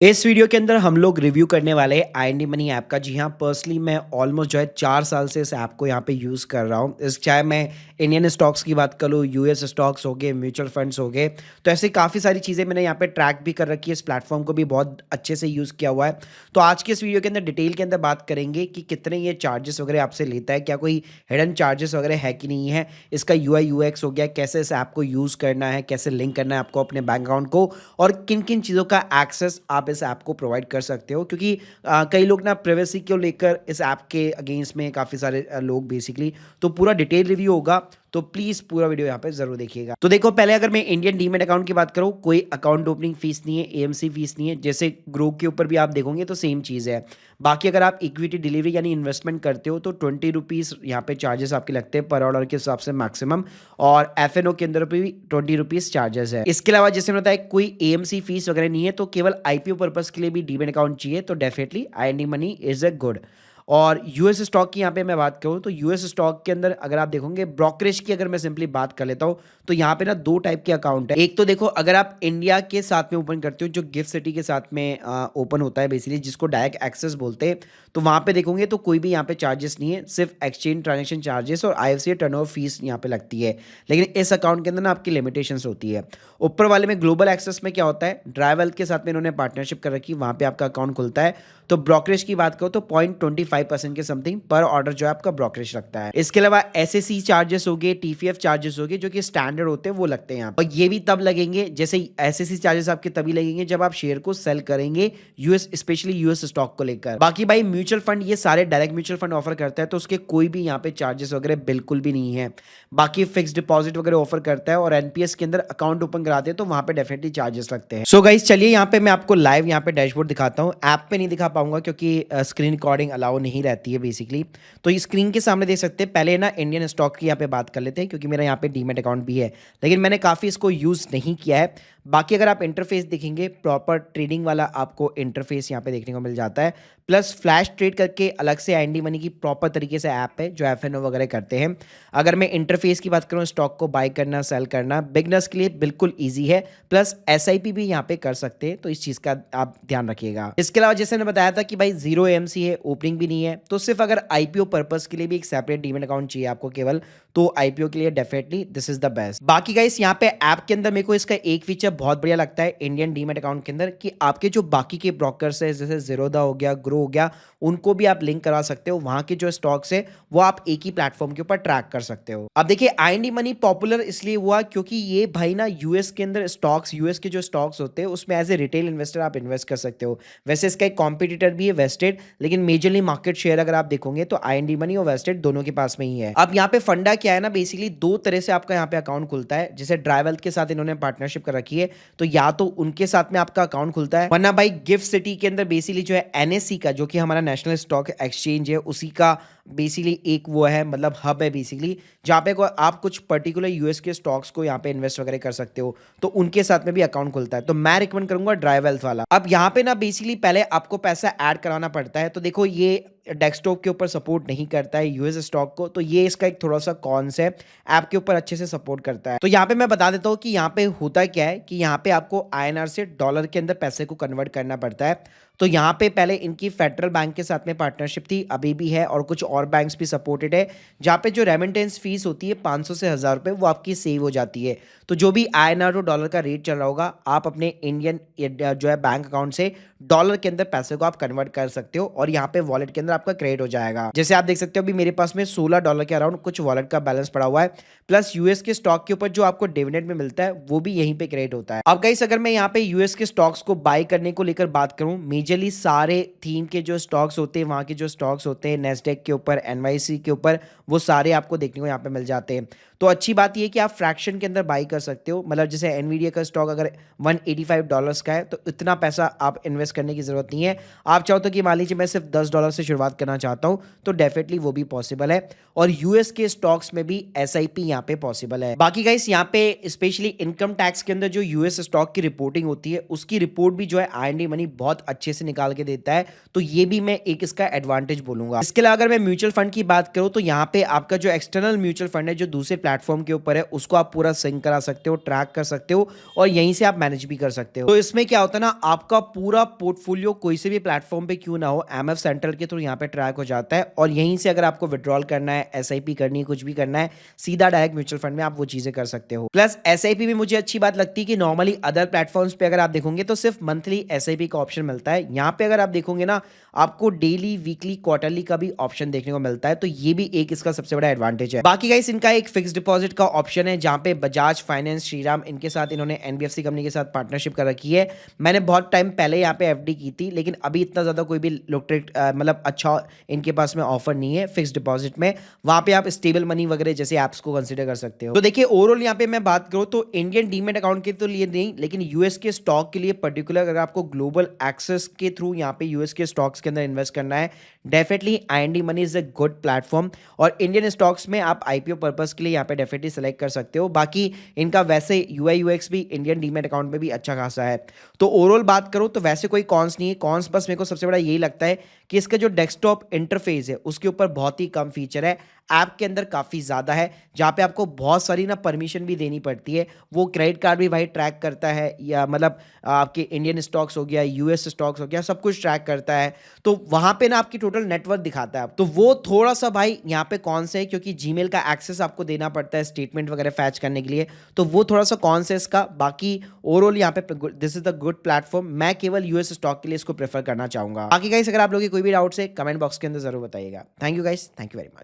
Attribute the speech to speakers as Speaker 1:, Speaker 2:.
Speaker 1: इस वीडियो के अंदर हम लोग रिव्यू करने वाले हैं आईएनडी मनी ऐप का। जी हाँ, पर्सनली मैं ऑलमोस्ट जो है 4 साल से इस ऐप को यहाँ पे यूज़ कर रहा हूँ। इस चाहे मैं इंडियन स्टॉक्स की बात करूँ, यूएस स्टॉक्स हो गए, म्यूचुअल फंड्स हो गए, तो ऐसे काफ़ी सारी चीज़ें मैंने यहाँ पे ट्रैक भी कर रखी है। इस प्लेटफॉर्म को भी बहुत अच्छे से यूज़ किया हुआ है। तो आज के इस वीडियो के अंदर डिटेल के अंदर बात करेंगे कि कितने ये चार्जेस वगैरह आपसे लेता है, क्या कोई हिडन चार्जेस वगैरह है कि नहीं है, इसका यूआई यूएक्स हो गया, कैसे इस ऐप को यूज़ करना है, कैसे लिंक करना है आपको अपने बैंक अकाउंट को, और किन किन चीज़ों का एक्सेस आप इस ऐप को प्रोवाइड कर सकते हो। क्योंकि कई लोग ना प्राइवेसी को लेकर इस ऐप के अगेंस्ट में काफ़ी सारे लोग बेसिकली, तो पूरा डिटेल रिव्यू होगा। तो प्लीज़ पूरा वीडियो यहाँ पे ज़रूर देखिएगा। तो देखो, पहले अगर मैं इंडियन डीमैट अकाउंट की बात करूँ, कोई अकाउंट ओपनिंग फीस नहीं है, एएमसी फीस नहीं है। जैसे ग्रो के ऊपर भी आप देखोगे तो सेम चीज़ है। बाकी अगर आप इक्विटी डिलीवरी यानी इन्वेस्टमेंट करते हो तो 20 रुपीज़ यहाँ पे चार्जेस आपके लगते हैं पर ऑर्डर के हिसाब से मैक्सिमम, और एफएनओ के अंदर भी 20 रुपीज़ चार्जेस है। इसके अलावा जैसे मैंने बताया, कोई एएमसी फीस वगैरह नहीं है। तो केवल आईपीओ पर्पस के लिए भी डीमैट अकाउंट चाहिए तो definitely IND money is a good. और यूएस स्टॉक की यहाँ पे मैं बात करूँ तो यूएस स्टॉक के अंदर अगर आप देखोगे, ब्रोकरेज की अगर मैं सिंपली बात कर लेता हूँ तो यहाँ पे ना दो टाइप के अकाउंट है। एक तो देखो, अगर आप इंडिया के साथ में ओपन करते हो, जो गिफ्ट सिटी के साथ में ओपन होता है बेसिकली, जिसको डायरेक्ट एक्सेस बोलते हैं, तो वहाँ पे देखोगे तो कोई भी यहाँ पे चार्जेस नहीं है, सिर्फ एक्सचेंज ट्रांजेक्शन चार्जेस और आईएफएससी टर्नओवर फीस यहाँ पे लगती है। लेकिन इस अकाउंट के अंदर ना आपकी लिमिटेशंस होती है। ऊपर वाले में ग्लोबल एक्सेस में क्या होता है, ड्राई वेल्थ के साथ में इन्होंने पार्टनरशिप कर रखी, वहाँ पे आपका अकाउंट खुलता है। तो ब्रोकरेज की बात करो तो 0.25% के समथिंग पर ऑर्डर जो है आपका ब्रोकरेज लगता है। इसके अलावा एसएससी चार्जेस हो गए, टीफीएफ चार्जेस हो गए, जो कि स्टैंडर्ड होते हैं, वो लगते हैं यहाँ पर। और ये भी तब लगेंगे, जैसे एसएससी चार्जेस आपके तभी लगेंगे जब आप शेयर को सेल करेंगे यूएस, स्पेशली यूएस स्टॉक को लेकर। बाकी भाई म्यूचुअल फंड, ये सारे डायरेक्ट म्यूचुअल फंड ऑफर करता है, तो उसके कोई भी यहाँ पे चार्जेस वगैरह बिल्कुल भी नहीं है। बाकी फिक्स डिपॉजिट वगैरह ऑफर करता है, और एनपीएस के अंदर अकाउंट ओपन कराते हैं तो वहां पे डेफिनेटली चार्जेस लगते हैं। सो गाइस, चलिए यहाँ पे मैं आपको लाइव यहाँ पे डैशबोर्ड दिखाता हूँ। ऐप पे नहीं दिखा पाऊंगा क्योंकि स्क्रीन रिकॉर्डिंग अलाउ नहीं रहती है बेसिकली। तो ये स्क्रीन के सामने देख सकते हैं। पहले ना इंडियन स्टॉक की यहाँ पे बात कर लेते हैं, क्योंकि मेरा यहाँ पे डीमैट अकाउंट भी है, लेकिन मैंने काफ़ी इसको यूज़ नहीं किया है। बाकी अगर आप इंटरफेस देखेंगे, प्रॉपर ट्रेडिंग वाला आपको इंटरफेस यहाँ पे देखने को मिल जाता है। प्लस फ्लैश ट्रेड करके अलग से आईएनडी मनी की प्रॉपर तरीके से ऐप है जो एफएनओ वगैरह करते हैं। अगर मैं इंटरफेस की बात करूँ, स्टॉक को बाय करना सेल करना बिगनर्स के लिए बिल्कुल ईजी है। प्लस एसआईपी भी यहाँ पे कर सकते हैं, तो इस चीज़ का आप ध्यान रखिएगा। इसके अलावा जैसे मैंने बताया था कि भाई जीरो एएमसी है, ओपनिंग भी नहीं है, तो सिर्फ अगर आईपीओ पर्पस के लिए भी एक सेपरेट डीमैट अकाउंट चाहिए आपको केवल, तो आईपीओ के लिए definitely this is the best. बाकी गाइस, यहाँ पे ऐप के अंदर मेरे को इसका एक फीचर बहुत बढ़िया लगता है इंडियन डीमैट अकाउंट के अंदर, कि आपके जो बाकी के ब्रोकर्स है, जैसे जीरोधा हो गया, ग्रो हो गया, उनको भी आप लिंक करा सकते हो। वहां के जो स्टॉक्स है वो आप एक ही प्लेटफॉर्म के ऊपर ट्रैक कर सकते हो। अब देखिए, आईएनडी मनी पॉपुलर इसलिए हुआ क्योंकि ये भाई ना यूएस के अंदर स्टॉक्स, यूएस के जो स्टॉक्स होते हैं उसमें एज ए रिटेल इन्वेस्टर आप इन्वेस्ट कर सकते हो। वैसे इसका एक कॉम्पिटिटर भी है वेस्टेड, लेकिन मेजरली मार्केट शेयर अगर आप देखोगे तो आईएनडी मनी और वेस्टेड दोनों के पास में ही है। अब यहाँ पे फंडा क्या है ना, बेसिकली दो तरह से आपका यहाँ पे अकाउंट खुलता है। जैसे ड्राई वेल्थ के साथ इन्होंने पार्टनरशिप कर रखी है, तो या तो उनके साथ में आपका अकाउंट खुलता है, वरना भाई गिफ्ट सिटी के अंदर बेसिकली जो है एनएससी का, जो कि हमारा नेशनल स्टॉक एक्सचेंज है, उसी का बेसिकली एक वो है, मतलब हब है बेसिकली, जहाँ पे आप कुछ पर्टिकुलर यूएस के स्टॉक्स को यहाँ पे इन्वेस्ट वगैरह कर सकते हो, तो उनके साथ में भी अकाउंट खुलता है। तो मैं रिकमेंड करूंगा ड्राई वेल्थ वाला। अब यहाँ पे ना बेसिकली पहले आपको पैसा ऐड कराना पड़ता है। तो देखो, ये डेस्कटॉप के ऊपर सपोर्ट नहीं करता है यूएस स्टॉक को, तो ये इसका एक थोड़ा सा कॉन्स है। ऐप के ऊपर अच्छे से सपोर्ट करता है। तो यहाँ पे मैं बता देता हूँ कि यहाँ पे होता क्या है, कि यहाँ पे आपको आईएनआर से डॉलर के अंदर पैसे को कन्वर्ट करना पड़ता है। तो यहाँ पे पहले इनकी फेडरल बैंक के साथ में पार्टनरशिप थी, अभी भी है, और कुछ और बैंक्स भी सपोर्टेड है, जहाँ पे जो रेमिटेंस फीस होती है 500 से 1000 रुपये, वो आपकी सेव हो जाती है। तो जो भी आईएनआर और डॉलर का रेट चल रहा होगा, आप अपने इंडियन जो है बैंक अकाउंट से डॉलर के अंदर पैसे को आप कन्वर्ट कर सकते हो, और यहाँ पे वॉलेट के अंदर आपका क्रेडिट हो जाएगा। जैसे आप देख सकते हो, अभी मेरे पास में $16 के अराउंड कुछ वॉलेट का बैलेंस पड़ा हुआ है। प्लस यूएस के स्टॉक के ऊपर जो आपको डिविडेंड में मिलता है, वो भी यहीं पे क्रेडिट होता है। अब गाइस, अगर मैं यहाँ पे यूएस के स्टॉक्स को बाय करने को लेकर बात करूँ, मेजरली सारे थीम के जो स्टॉक्स होते हैं, वहाँ के जो स्टॉक्स होते हैं, नेस्डेक के ऊपर, एनवाईसी के ऊपर, वो सारे आपको देखने को यहाँ पे मिल जाते हैं। तो अच्छी बात ये है कि आप फ्रैक्शन के अंदर बाई कर सकते हो। मतलब जैसे एनवीडिया का स्टॉक अगर $185 का है, तो इतना पैसा आप इन्वेस्ट करने की जरूरत नहीं है। आप चाहो तो कि मान लीजिए मैं सिर्फ $10 से शुरुआत करना चाहता हूँ, तो डेफिनेटली वो भी पॉसिबल है। और यूएस के स्टॉक्स में भी एसआईपी यहाँ पे पॉसिबल है। बाकी गाइस, यहाँ पे स्पेशली इनकम टैक्स के अंदर जो यूएस स्टॉक की रिपोर्टिंग होती है, उसकी रिपोर्ट भी जो है आईएनडी मनी बहुत अच्छे से निकाल के देता है। तो ये भी मैं एक इसका एडवांटेज बोलूंगा। इसके अलावा अगर मैं म्यूचुअल फंड की बात करूँ, तो यहाँ पे आपका जो एक्सटर्नल म्यूचुअल फंड है, जो दूसरे प्लेटफॉर्म के ऊपर है, उसको आप पूरा सिंक करा सकते हो, ट्रैक कर सकते हो, और यहीं से आप मैनेज भी कर सकते हो। तो इसमें क्या होता है ना, आपका पूरा पोर्टफोलियो कोई से भी प्लेटफॉर्म पे क्यों ना हो, एमएफ सेंट्रल के थ्रू यहाँ पे ट्रैक हो जाता है और यहीं से अगर आपको विड्रॉल करना है, एसआईपी करनी है, कुछ भी करना है, सीधा डायरेक्ट म्यूचुअल फंड में आप वो चीजें कर सकते हो। प्लस एसआईपी में मुझे अच्छी बात लगती है कि नॉर्मली अदर प्लेटफॉर्म्स पे अगर आप देखोगे तो सिर्फ मंथली एसआईपी का ऑप्शन मिलता है। यहाँ पे अगर आप देखोगे ना, आपको डेली, वीकली, क्वार्टरली का भी ऑप्शन देखने को मिलता है, तो ये भी एक इसका सबसे बड़ा एडवांटेज है। बाकी गाइस इनका एक फिक्स डिपॉजिट का ऑप्शन है, जहां पे बजाज फाइनेंस, श्रीराम, इनके साथ इन्होंने एनबीएफसी कंपनी के साथ पार्टनरशिप कर रखी है। मैंने बहुत टाइम पहले यहाँ पे एफडी की थी, लेकिन अभी इतना ज्यादा कोई भी लुक्रेट मतलब अच्छा इनके पास में ऑफर नहीं है फिक्स डिपॉजिट में। वहां पे आप स्टेबल मनी वगैरह जैसे ऐप्स को कंसिडर कर सकते हो। तो देखिए ओवरऑल यहाँ पे मैं बात करूँ तो इंडियन डीमेट अकाउंट के तो लिए नहीं, लेकिन यूएस के स्टॉक के लिए पर्टिकुलर अगर आपको ग्लोबल एक्सेस के थ्रू यहाँ पे यूएस के स्टॉक्स के अंदर इन्वेस्ट करना है, definitely IND money is a good platform. और इंडियन स्टॉक्स में आप आईपीओ पर्पस के लिए यहाँ पे डेफिनेटली सेलेक्ट कर सकते हो। बाकी इनका वैसे यूआई यूएक्स भी इंडियन डीमेट अकाउंट में भी अच्छा खासा है। तो ओवरऑल बात करूँ तो वैसे कोई कॉन्स नहीं है। कॉन्स बस मेरे को सबसे बड़ा यही लगता है कि इसका जो डेस्कटॉप इंटरफेस है उसके ऊपर बहुत ही कम फीचर है, ऐप के अंदर काफ़ी ज़्यादा है, जहाँ पे आपको बहुत सारी ना परमिशन भी देनी पड़ती है। वो क्रेडिट कार्ड भी भाई ट्रैक करता है, या मतलब आपके इंडियन स्टॉक्स हो गया, यूएस स्टॉक्स हो गया, सब कुछ ट्रैक करता है। तो वहाँ पे ना आपकी टोटल नेटवर्थ दिखाता है। तो वो थोड़ा सा भाई यहाँ पे कौन से है, क्योंकि जीमेल का एक्सेस आपको देना पड़ता है स्टेटमेंट वगैरह फैच करने के लिए, तो वो थोड़ा सा कौन से इसका। बाकी ओवरऑल यहाँ पे this is the good platform. मैं केवल यूएस स्टॉक के लिए इसको प्रेफर करना चाहूंगा। बाकी गाइस अगर आप लोगों की कोई भी डाउट्स है कमेंट बॉक्स के अंदर जरूर बताइएगा। Thank you guys, thank you very much.